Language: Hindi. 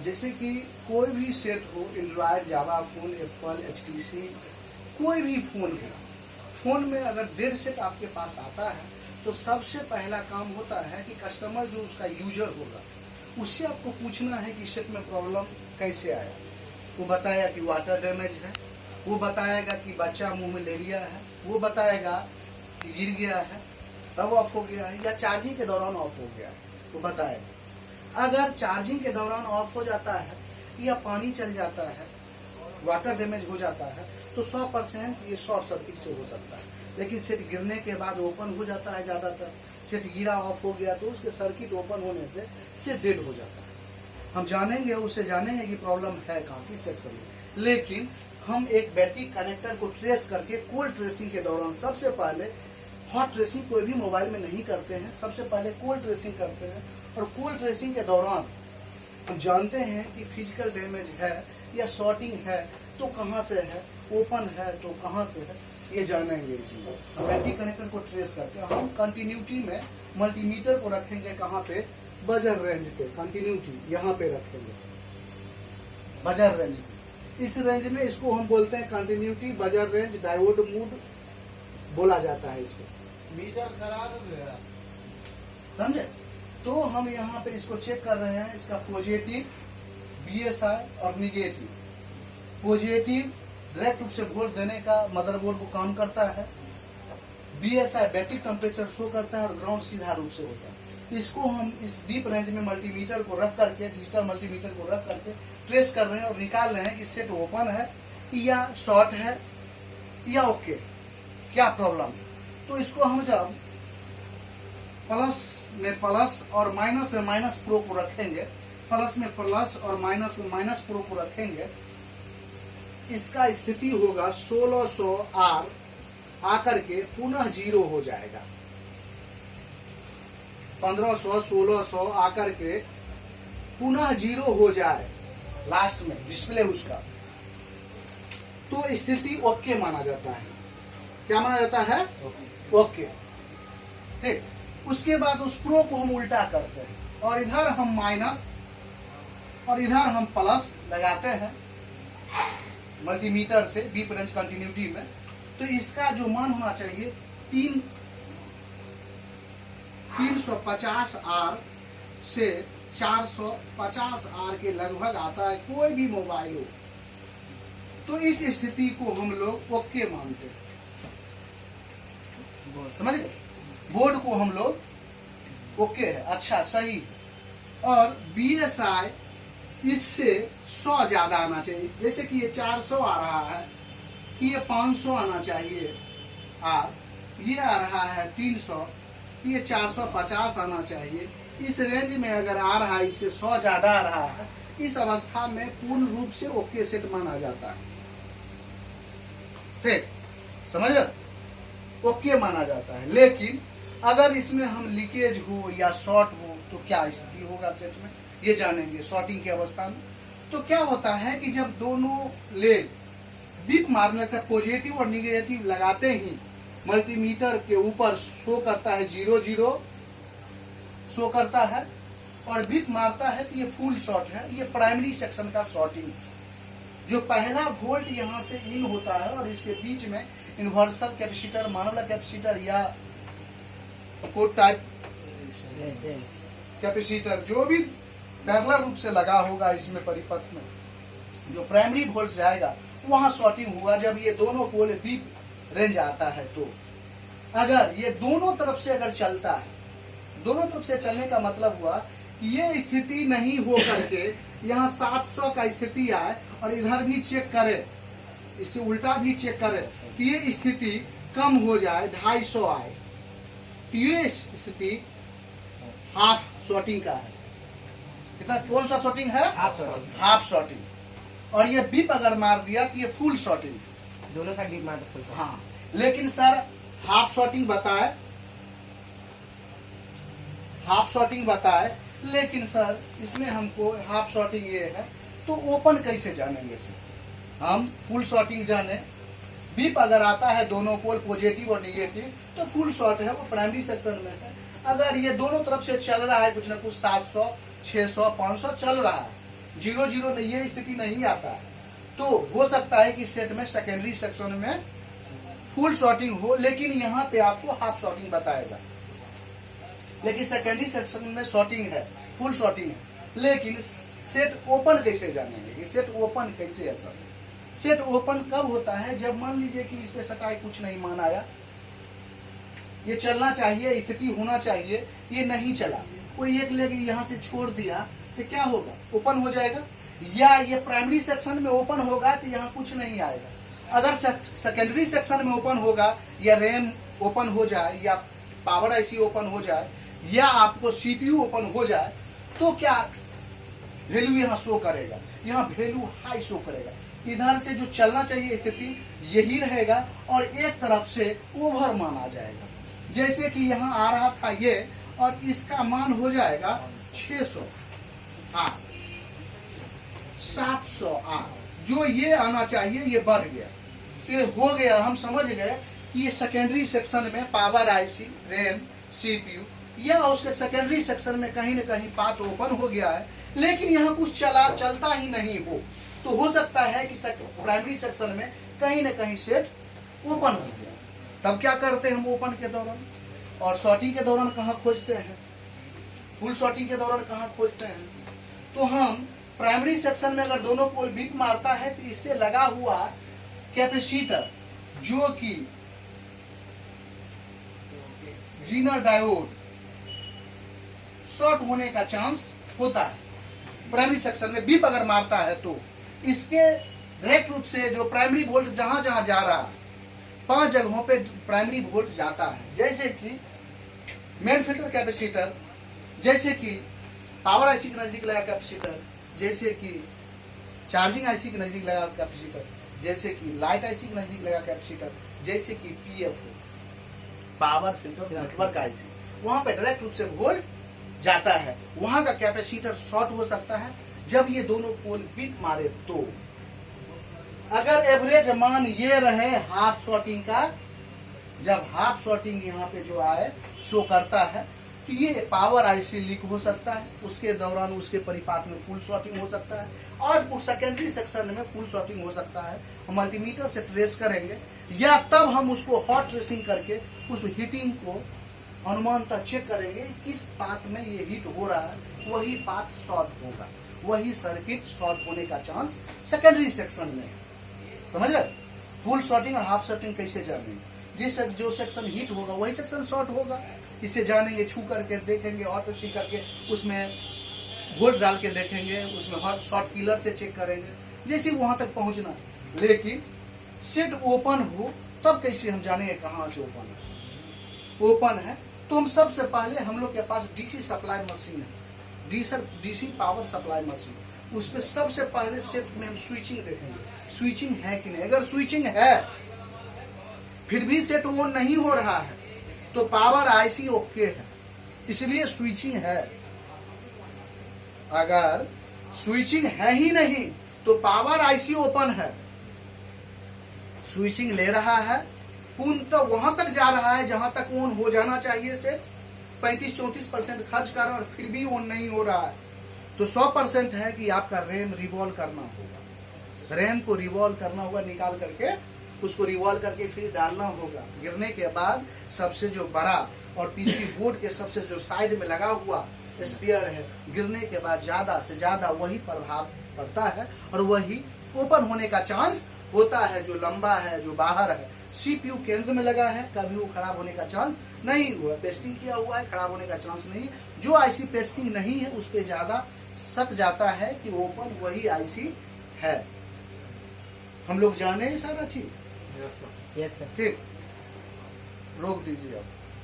जैसे कि कोई भी सेट हो, एंड्रॉयड, जावा फोन, एप्पल, एचटीसी, कोई भी फोन हो, फोन में अगर 1.5 सेट आपके पास आता है तो सबसे पहला काम होता है कि कस्टमर जो उसका यूजर होगा उससे आपको पूछना है कि सेट में प्रॉब्लम कैसे आया। वो बताएगा कि वाटर डैमेज है, वो बताएगा कि बच्चा मुंह में ले लिया है, वो बताएगा कि गिर गया है तब ऑफ हो गया है, या चार्जिंग के दौरान ऑफ हो गया है, वो बताएगा। अगर चार्जिंग के दौरान ऑफ हो जाता है या पानी चल जाता है, वाटर डैमेज हो जाता है, तो 100% ये शॉर्ट सर्किट से हो सकता है। लेकिन सेट गिरने के बाद ओपन हो जाता है, ज़्यादातर सेट गिरा ऑफ हो गया तो उसके सर्किट ओपन होने से सेट डेड हो जाता है। हम जानेंगे, उससे जानेंगे कि प्रॉब्लम है कहाँ की सेक्शन में। लेकिन हम एक बैटरी कनेक्टर को ट्रेस करके कोल्ड ट्रेसिंग के दौरान सबसे पहले, हॉट ट्रेसिंग कोई भी मोबाइल में नहीं करते हैं, सबसे पहले कोल्ड ट्रेसिंग करते हैं। और कोल्ड ट्रेसिंग के दौरान हम जानते हैं कि फिजिकल डैमेज है या शॉर्टिंग है तो कहाँ से है, ओपन है तो कहाँ से है, ये जानेंगे। इसलिए हम बैटरी कनेक्टर को ट्रेस करके हम कंटिन्यूटी में मल्टीमीटर को रखेंगे कहाँ पे, बजर रेंज पे। कंटिन्यूटी यहाँ पे रखेंगे बजर रेंज पे। इस रेंज में इसको हम बोलते हैं continuity buzzer range diode mode बोला जाता है इसको। मीटर खराब हो गया, समझे? तो हम यहाँ पे इसको चेक कर रहे हैं, इसका पॉजिटिव BSI और निगेटिव। पॉजिटिव डायरेक्ट रूप से वोल्ट देने का मदरबोर्ड को काम करता है, BSI बैटरी टेम्परेचर शो करता है और ग्राउंड सीधा रूप से होता है। इसको हम इस डीप रेंज में मल्टीमीटर को रख करके, डिजिटल मल्टीमीटर को रख करके ट्रेस कर रहे हैं और निकाल रहे हैं कि सेट ओपन है या शॉर्ट है या ओके, क्या प्रॉब्लम है। तो इसको हम जब प्लस में प्लस और माइनस में माइनस प्रो को रखेंगे, प्लस में प्लस और माइनस में माइनस प्रो को रखेंगे, इसका स्थिति होगा 1600 R आकर के पुनः 0 हो जाएगा। 1500 1600 आकर के पुनः 0 हो जाए लास्ट में डिस्प्ले उसका, तो स्थिति ओके माना जाता है। क्या माना जाता है? ओके। ठीक। उसके बाद उस प्रो को हम उल्टा करते हैं और इधर हम माइनस और इधर हम प्लस लगाते हैं मल्टीमीटर से डीप रेंज कंटिन्यूटी में। तो इसका जो मान होना चाहिए 350 R से 450 R के लगभग आता है, कोई भी मोबाइल हो। तो इस स्थिति को हम लोग ओके मानते हैं, समझ गए? बोर्ड को हम लोग ओके है, अच्छा सही। और BSI इससे 100 ज्यादा आना चाहिए, जैसे कि ये 400 आ रहा है, कि ये 500 आना चाहिए आर, ये आ रहा है 300, ये 450 आना चाहिए। इस रेंज में अगर आ रहा है, इससे 100 ज्यादा आ रहा है, इस अवस्था में पूर्ण रूप से ओके सेट माना जाता है। ठीक, समझ रहे? ओके माना जाता है। लेकिन अगर इसमें हम लीकेज हो या शॉर्ट हो तो क्या स्थिति होगा सेट में, ये जानेंगे शॉर्टिंग की अवस्था में। तो क्या होता है कि जब दोनों लेग बीप मारने का पॉजिटिव और निगेटिव लगाते ही मल्टीमीटर के ऊपर शो करता है 0 शो करता है और बीप मारता है तो ये फुल शॉर्ट है। ये प्राइमरी सेक्शन का शॉर्टिंग, जो पहला वोल्ट यहाँ से इन होता है और इसके बीच में यूनिवर्सल कैपेसिटर, मानवला कैपेसिटर या कोड टाइप कैपेसिटर जो भी पैरेलल रूप से लगा होगा इसमें परिपथ में, जो प्राइमरी वोल्ट जाएगा वहां शॉर्टिंग हुआ जब ये दोनों पोल बीप रेंज आता है। तो अगर ये दोनों तरफ से अगर चलता है, दोनों तरफ से चलने का मतलब हुआ कि ये स्थिति नहीं हो करके यहाँ 700 का स्थिति आए और इधर भी चेक करे, इससे उल्टा भी चेक करे कि ये स्थिति कम हो जाए, 250 आए, तो ये स्थिति हाफ शॉर्टिंग का है। कितना, कौन सा शॉर्टिंग है? Half shorting. और ये बीप अगर मार दिया कि ये फुल शॉर्टिंग, दोनों साइड बीप मार दो फुल। हाँ, लेकिन सर हाफ शॉर्टिंग बताए, हाफ शॉर्टिंग बताए, लेकिन सर इसमें हमको हाफ शॉर्टिंग ये है तो ओपन कैसे जानेंगे सर? हम फुल शॉर्टिंग जाने, बीप अगर आता है दोनों पोल पॉजिटिव और निगेटिव तो फुल शॉर्ट है, वो प्राइमरी सेक्शन में है। अगर ये दोनों तरफ से चल रहा है कुछ ना कुछ 700 600 500 चल रहा है 00 ये स्थिति नहीं आता है, तो हो सकता है कि सेट में सेकेंडरी सेक्शन में फुल शॉर्टिंग हो, लेकिन यहाँ पे आपको हाफ शॉर्टिंग बताएगा। लेकिन सेकेंडरी सेक्शन में शॉर्टिंग है, फुल शॉर्टिंग है, लेकिन सेट ओपन कैसे जानेंगे कि सेट ओपन कैसे है सर? सेट ओपन कब होता है? जब मान लीजिए कि इस पे सटाई कुछ नहीं मान आया, ये चलना चाहिए, स्थिति होना चाहिए, ये नहीं चला, कोई एक लेग यहाँ से छोड़ दिया तो क्या होगा? ओपन हो जाएगा। या ये प्राइमरी सेक्शन में ओपन होगा तो यहाँ कुछ नहीं आएगा। अगर सेकेंडरी सेक्शन में ओपन होगा, या रैम ओपन हो जाए, या पावर आईसी ओपन हो जाए, या आपको सीपीयू ओपन हो जाए, तो क्या वैल्यू यहाँ शो करेगा? यहाँ वैल्यू हाई शो करेगा। इधर से जो चलना चाहिए स्थिति यही रहेगा, और एक तरफ से ओवर मान आ जाएगा। जैसे कि यहाँ आ रहा था ये, और इसका मान हो जाएगा 608, 708, जो ये आना चाहिए ये बढ़ गया, ये हो गया। हम समझ गए कि ये सेकेंडरी सेक्शन में पावर आईसी, रैम, सीपीयू, या उसके सेकेंडरी सेक्शन में कहीं न कहीं पाथ ओपन हो गया है, लेकिन यहाँ कुछ चलता ही नहीं हो, तो हो सकता है कि प्राइमरी सेक्शन में कहीं न कहीं सेट ओपन हो गया। तब क्या करते हैं हम ओपन के दौरान? और शॉर्टिंग के दौरान कहाँ खोजते हैं? फुल शॉर्टिंग के दौरान कहाँ खोजते हैं? तो हम प्राइमरी सेक्शन में अगर दोनों पोल बीट मारता है तो इससे लगा हुआ कैपेसिटर, जो कि जीनर डायोड, शॉर्ट होने का चांस होता है। प्राइमरी सेक्शन में बीप अगर मारता है तो इसके डायरेक्ट रूप से जो प्राइमरी वोल्ट जहां जहां जा रहा है, 5 जगहों पे प्राइमरी वोल्ट जाता है, जैसे कि मेन फिल्टर कैपेसिटर, जैसे कि पावर आईसी के नजदीक लगा कैपेसिटर, जैसे कि चार्जिंग आईसी के नजदीक लगा कैपेसिटर, जैसे कि लाइट आईसी के नजदीक लगा कैपेसिटर, जैसे कि PFO, power filter network IC, वहां पे डायरेक्ट रूप से वोल्ट जाता है, वहां का कैपेसिटर शॉर्ट हो सकता है जब ये दोनों पोल बीट मारे। तो अगर एवरेज मान ये रहे हाफ शॉर्टिंग का, जब हाफ शॉर्टिंग यहाँ पे जो आए शो करता है, तो ये पावर आईसी लीक हो सकता है, उसके दौरान उसके परिपात में फुल शॉर्टिंग हो सकता है, और सेकेंडरी सेक्शन में फुल शॉर्टिंग हो सकता है। हम मल्टीमीटर से ट्रेस करेंगे, या तब हम उसको हॉट ट्रेसिंग करके उस हीटिंग को अनुमानतः चेक करेंगे किस पाथ में ये हीट हो रहा है, वही पाथ शॉर्ट होगा, वही सर्किट शॉर्ट होने का चांस सेकेंडरी सेक्शन में है। समझ रहे? फुल शॉर्टिंग और हाफ शॉर्टिंग कैसे जानेंगे? जो सेक्शन हीट होगा वही सेक्शन शॉर्ट होगा। इसे जानेंगे, छू करके देखेंगे, हॉट ट्रेसिंग करके उसमें वोल्ट डाल के देखेंगे, उसमें हॉट शॉर्ट किलर से चेक करेंगे, जैसे वहां तक पहुंचना। लेकिन सेट ओपन हो तब कैसे हम जानेंगे कहाँ से ओपन है? ओपन है तो हम सबसे पहले, हम लोग के पास डीसी सप्लाई मशीन है, डीसी पावर सप्लाई मशीन, उस पर सबसे पहले सेट में हम स्विचिंग देखेंगे, स्विचिंग है कि नहीं। अगर स्विचिंग है फिर भी सेट ऑन नहीं हो रहा है तो पावर आईसी ओके है, इसलिए स्विचिंग है। अगर स्विचिंग है ही नहीं तो पावर आईसी ओपन है, स्विचिंग ले रहा है, पूर्णतः वहां तक जा रहा है जहां तक ऑन हो जाना चाहिए से 35-34% खर्च कर रहा है और फिर भी ऑन नहीं हो रहा है, तो 100% है कि आपका रैम रिवॉल्व करना होगा। रैम को रिवॉल्व करना होगा, निकाल करके उसको रिवॉल्व करके फिर डालना होगा। गिरने के बाद सबसे जो बड़ा और पीसी बोर्ड के सबसे जो साइड में लगा हुआ स्पीयर है, गिरने के बाद ज्यादा से ज्यादा वही प्रभाव पड़ता है और वही ओपन होने का चांस होता है। जो लंबा है, जो बाहर है, सीपीयू केंद्र में लगा है, कभी वो खराब होने का चांस नहीं हुआ। पेस्टिंग किया हुआ है, खराब होने का चांस नहीं। जो आईसी पेस्टिंग नहीं है उस पर ज्यादा शक जाता है कि ओपन वही आईसी है। हम लोग जाने सारा चीज। Yes sir. ठीक, रोक दीजिए आप।